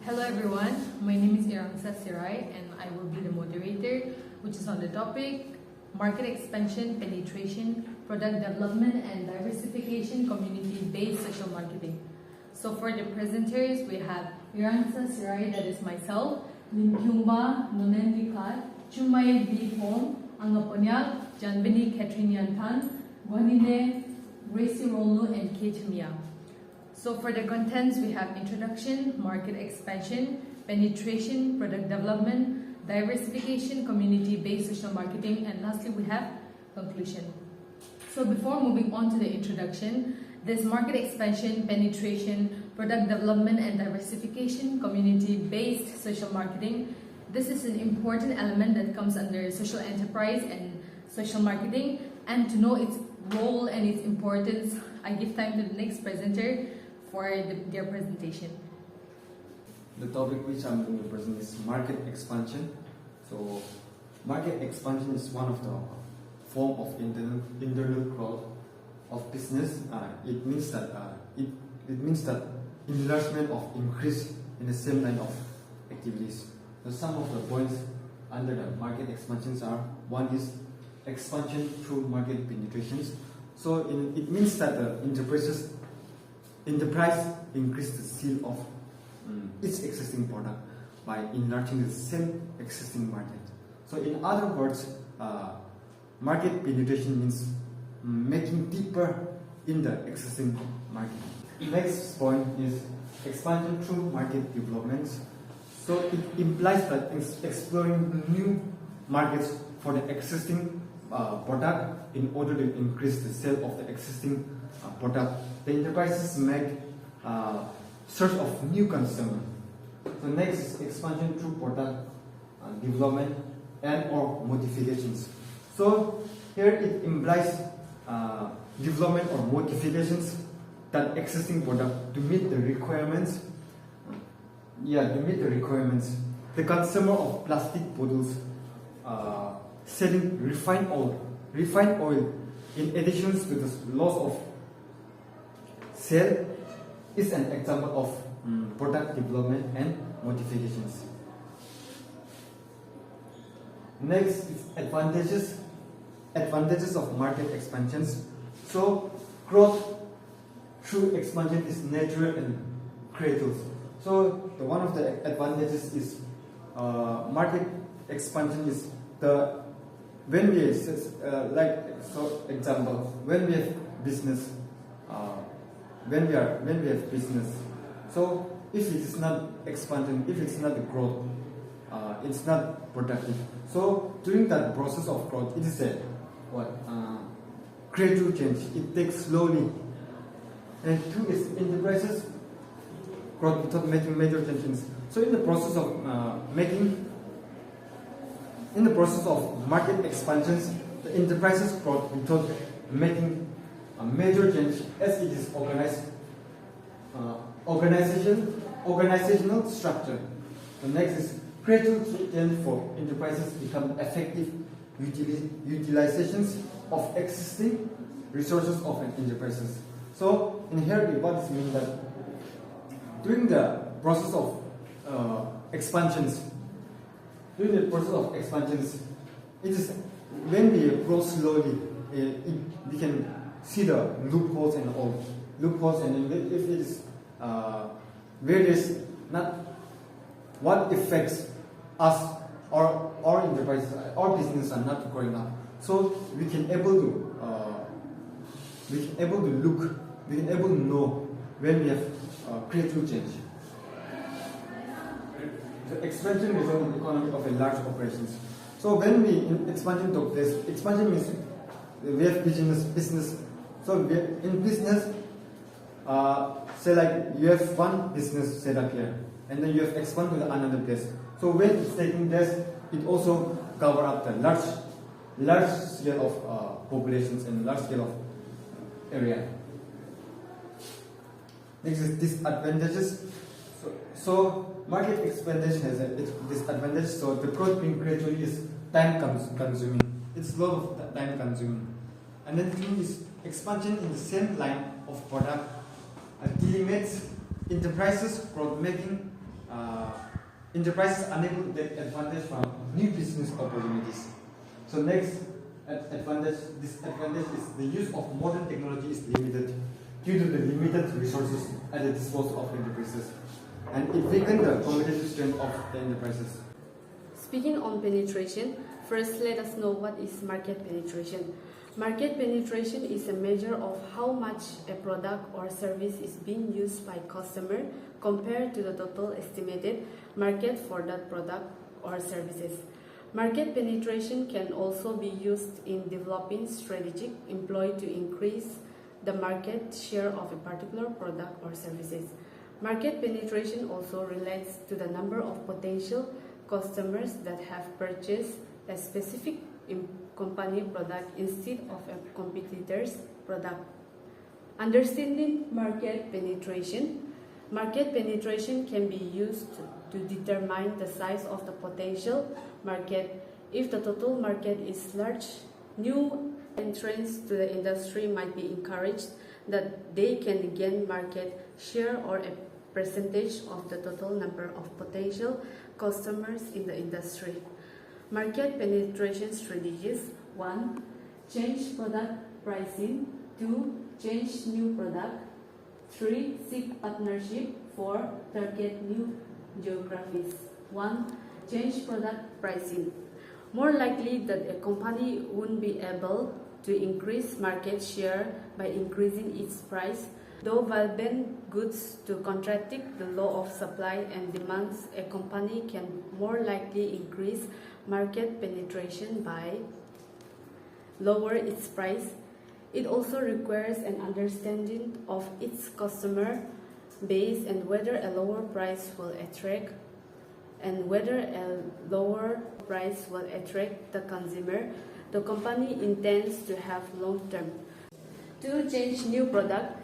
Hello everyone, my name is Irangsa Sirai and I will be the moderator, which is on the topic Market Expansion, Penetration, Product Development and Diversification, Community-Based Social Marketing. So for the presenters, we have Irangsa Sirai, that is myself, Lim Kyungba, Nonen Likat, Chumay B. Hong, Angaponyak, Janbini Catherine Yantan, Guanine, Gracie Rolu and Kate Mia. So for the contents, we have introduction, market expansion, penetration, product development, diversification, community-based social marketing, and lastly we have conclusion. So before moving on to the introduction, this market expansion, penetration, product development, and diversification, community-based social marketing, this is an important element that comes under social enterprise and social marketing. And to know its role and its importance, I give time to the next presenter for their presentation. The topic which I'm going to present is market expansion. So, market expansion is one of the form of internal growth of business. It means that enlargement of increase in the same line of activities. So some of the points under the market expansions are: one is expansion through market penetrations. So it means that the enterprise increase the sale of its existing product by enlarging the same existing market. So in other words, market penetration means making deeper in the existing market. Next point is expansion through market developments. So it implies that exploring new markets for the existing product in order to increase the sale of the existing product. The enterprises make search of new consumer. So next is expansion through product development and or modifications. So here it implies development or modifications that existing product to meet the requirements. The consumer of plastic bottles selling refined oil in addition to the loss of sale is an example of product development and modifications. Next is advantages of market expansions. So growth through expansion is natural and creative. So one of the advantages is market expansion is when we have business. When we have business, so if it is not expansion, if it's not growth, it's not productive. So during that process of growth, it is a gradual change. It takes slowly. And two is enterprises growth without making major changes. So in the process of market expansions, the enterprises growth without making a major change as it is organizational structure. The next is gradual change for enterprises become effective utilizations of existing resources of an enterprises. So in here what it means that during the process of expansions, it is when we grow slowly, we can see the loopholes and if it is where there's not what affects us or our enterprise, our business are not growing up. So we can able to know when we have creative change. The expansion result in economy of a large operations. So when we in expansion took place, expansion means we have business. So in business, say like you have one business set up here, and then you have expanded to another place. So when it's taking place, it also cover up the large scale of populations and large scale of area. Next is disadvantages. So market expansion has a disadvantage. So the growth being gradually is time consuming. It's a lot of time consuming. And then two is expansion in the same line of product delimits enterprises growth making enterprises unable to take advantage from new business opportunities. So next disadvantage is the use of modern technology is limited due to the limited resources at the disposal of enterprises, and it weakens the competitive strength of the enterprises. Speaking on penetration, first let us know what is market penetration. Market penetration is a measure of how much a product or service is being used by customer compared to the total estimated market for that product or services. Market penetration can also be used in developing strategies employed to increase the market share of a particular product or services. Market penetration also relates to the number of potential customers that have purchased a specific company product instead of a competitor's product. Understanding market penetration can be used to determine the size of the potential market. If the total market is large, new entrants to the industry might be encouraged that they can gain market share or a percentage of the total number of potential customers in the industry. Market penetration strategies: 1. Change product pricing. 2. Change new product. 3. Seek partnership. 4. Target new geographies. 1. Change product pricing. More likely that a company won't be able to increase market share by increasing its price. Though valuable goods to contradict the law of supply and demand, a company can more likely increase market penetration by lower its price. It also requires an understanding of its customer base and whether a lower price will attract the consumer the company intends to have long term. To change new product,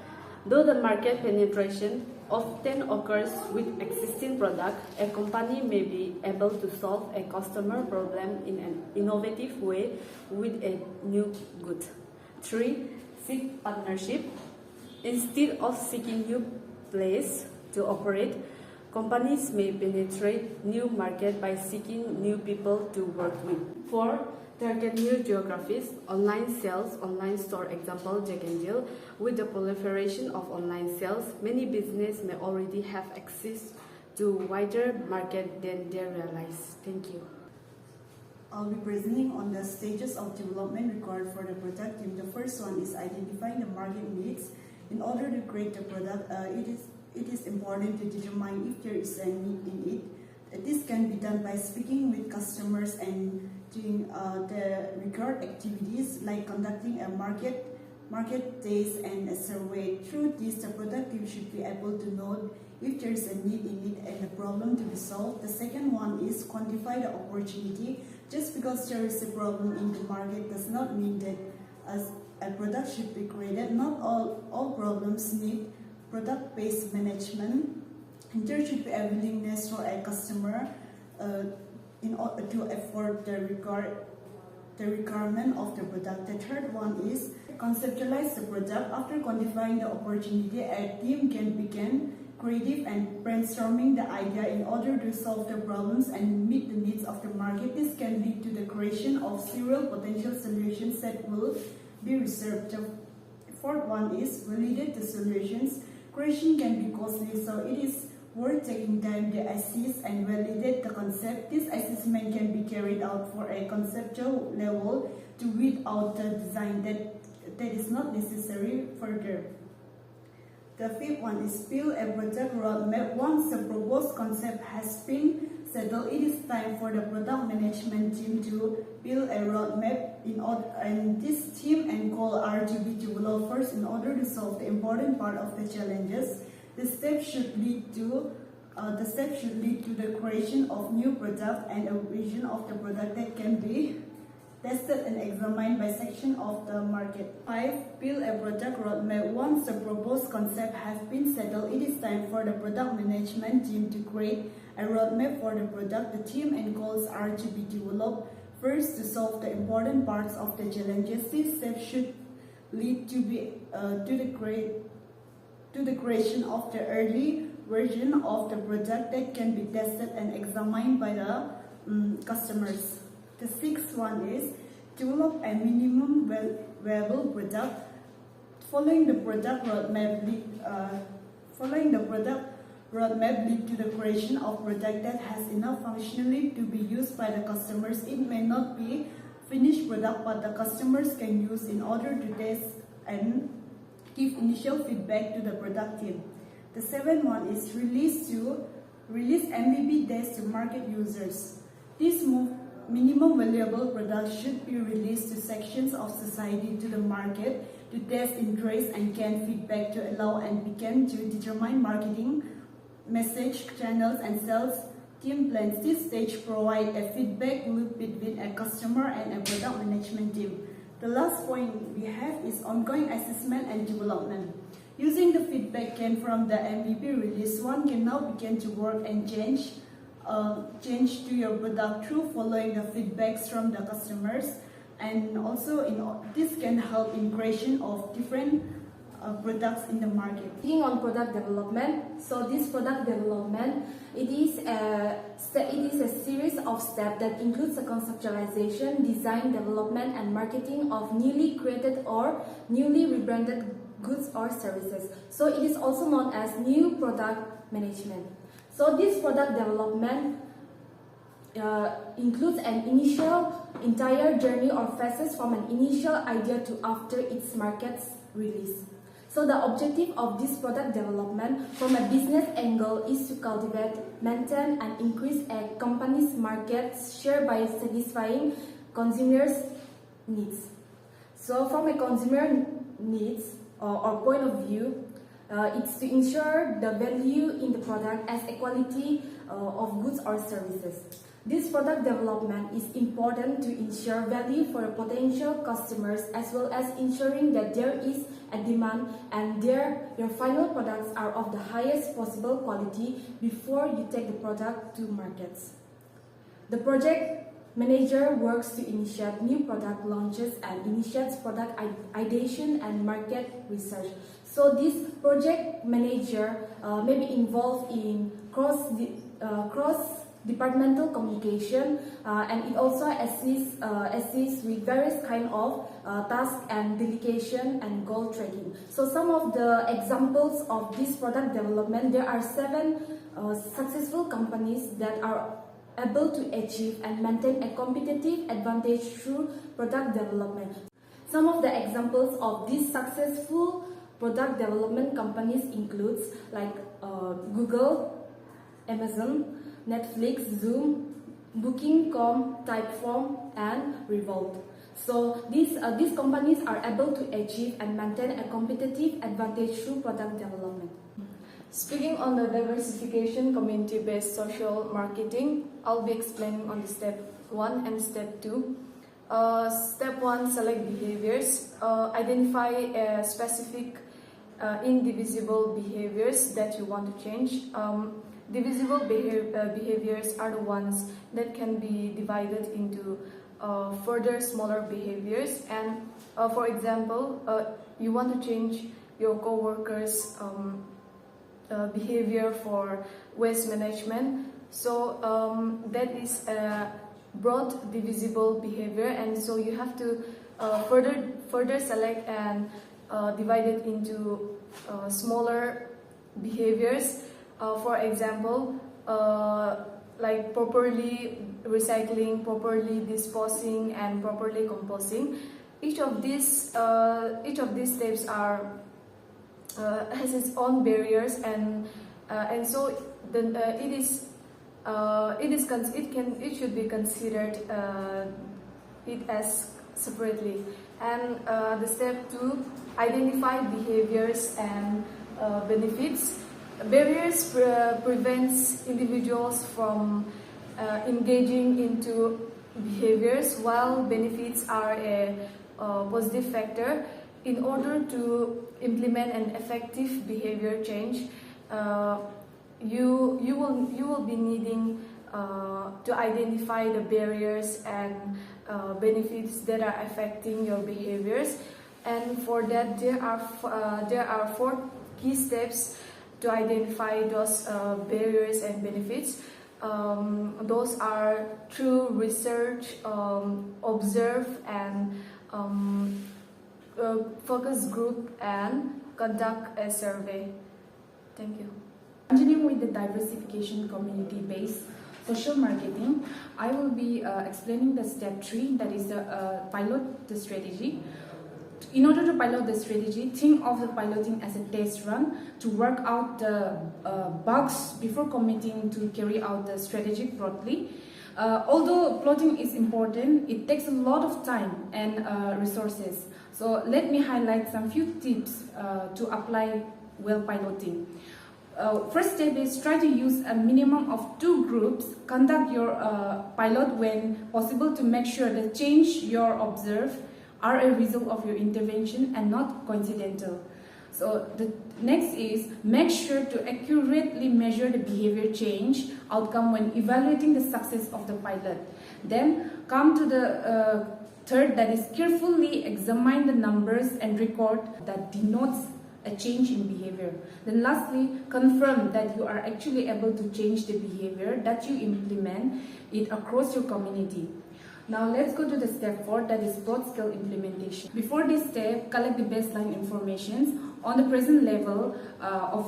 though the market penetration often occurs with existing product, a company may be able to solve a customer problem in an innovative way with a new good. 3. Seek partnership. Instead of seeking new place to operate, companies may penetrate new market by seeking new people to work with. 4. Target new geographies. Online sales, online store example, Jack and Jill. With the proliferation of online sales, many businesses may already have access to wider market than they realize. Thank you. I'll be presenting on the stages of development required for the product team. The first one is identifying the market needs. In order to create the product, it is important to determine if there is a need in it. This can be done by speaking with customers and doing the required activities like conducting a market days and a survey. Through this, the product team should be able to know if there is a need in it and a problem to be solved. The second one is quantify the opportunity. Just because there is a problem in the market does not mean that a product should be created. Not all problems need product-based management. And there should be a willingness for a customer in order to afford the requirement of the product. The third one is conceptualize the product. After quantifying the opportunity, a team can begin creative and brainstorming the idea in order to solve the problems and meet the needs of the market. This can lead to the creation of several potential solutions that will be researched. The fourth one is validate the solutions. Creation can be costly, so it is worth taking time to assess and validate the concept. This assessment can be carried out for a conceptual level to weed out the design that is not necessary further. The fifth one is build a product roadmap. Once the proposed concept has been settled, it is time for the product management team to build a roadmap and this team and goal are to be developed first in order to solve the important part of the challenges. The steps should lead to the creation of new product and a vision of the product that can be tested and examined by section of the market. 5. Build a product roadmap. Once the proposed concept has been settled, it is time for the product management team to create a roadmap for the product. The team and goals are to be developed first to solve the important parts of the challenges. These steps should lead to the creation of the early version of the product that can be tested and examined by the customers. The sixth one is develop a minimum viable product. Following the product roadmap lead to the creation of product that has enough functionality to be used by the customers. It may not be finished product, but the customers can use in order to test and give initial feedback to the product team. The seventh one is release MVP tests to market users. This minimum valuable product should be released to sections of society, to the market, to test interest and gain feedback to allow and begin to determine marketing message channels and sales team plans. This stage provides a feedback loop between a customer and a product management team. The last point we have is ongoing assessment and development. Using the feedback gained from the MVP release, one can now begin to work and change to your product through following the feedbacks from the customers, and also this can help in creation of different products in the market. Speaking on product development, so this product development, it is a series of steps that includes the conceptualization, design, development, and marketing of newly created or newly rebranded goods or services. So it is also known as new product management. So this product development includes an entire journey or phases from an initial idea to after its market's release. So the objective of this product development from a business angle is to cultivate, maintain and increase a company's market share by satisfying consumers' needs. So from a consumer needs or point of view, it's to ensure the value in the product as a quality of goods or services. This product development is important to ensure value for potential customers as well as ensuring that there is a demand and your final products are of the highest possible quality before you take the product to markets. The project manager works to initiate new product launches and initiates product ideation and market research. So this project manager may be involved in cross-departmental communication and it also assists with various kind of tasks and delegation and goal tracking. So some of the examples of this product development, there are 7 successful companies that are able to achieve and maintain a competitive advantage through product development. Some of the examples of these successful product development companies includes like Google, Amazon, Netflix, Zoom, Booking.com, Typeform, and Revolt. So these companies are able to achieve and maintain a competitive advantage through product development. Speaking on the diversification community-based social marketing, I'll be explaining on the step 1 and step 2. Step 1, select behaviors. Identify specific indivisible behaviors that you want to change. Divisible behaviors are the ones that can be divided into further smaller behaviors. And for example, you want to change your co-workers' behavior for waste management. So that is a broad divisible behavior, and so you have to further select and divide it into smaller behaviors. For example, like properly recycling, properly disposing, and properly composting. Each of these steps are has its own barriers, and so it should be considered it as separately. And the step 2, identify behaviors and benefits. Barriers prevents individuals from engaging into behaviors, while benefits are a positive factor. In order to implement an effective behavior change, you will be needing to identify the barriers and benefits that are affecting your behaviors. And for that, there are 4 key steps to identify those barriers and benefits. Those are through research, observe and focus group and conduct a survey. Thank you. Continuing with the diversification community-based social marketing, I will be explaining the step 3, that is pilot the strategy. In order to pilot the strategy, think of the piloting as a test run to work out the bugs before committing to carry out the strategy broadly. Although plotting is important, it takes a lot of time and resources. So let me highlight some few tips to apply well piloting. First step is try to use a minimum of 2 groups. Conduct your pilot when possible to make sure the change you observe are a result of your intervention and not coincidental. So the next is make sure to accurately measure the behavior change outcome when evaluating the success of the pilot. Then come to the third, that is carefully examine the numbers and record that denotes a change in behavior. Then lastly, confirm that you are actually able to change the behavior that you implement it across your community. Now let's go to the step 4, that is broad scale implementation. Before this step, collect the baseline information on the present level of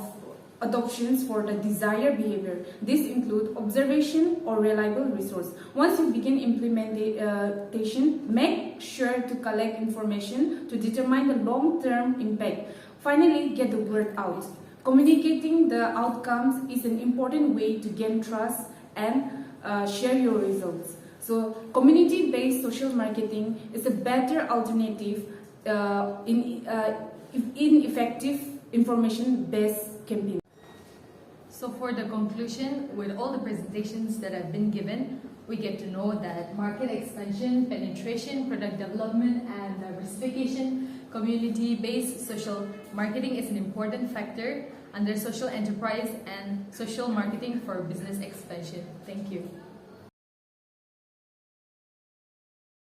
adoptions for the desired behavior. This includes observation or reliable resource. Once you begin implementation, make sure to collect information to determine the long-term impact. Finally, get the word out. Communicating the outcomes is an important way to gain trust and share your results. So, community-based social marketing is a better alternative in effective information-based campaign. So for the conclusion, with all the presentations that have been given, we get to know that market expansion, penetration, product development, and diversification, community-based social marketing is an important factor under social enterprise and social marketing for business expansion. Thank you.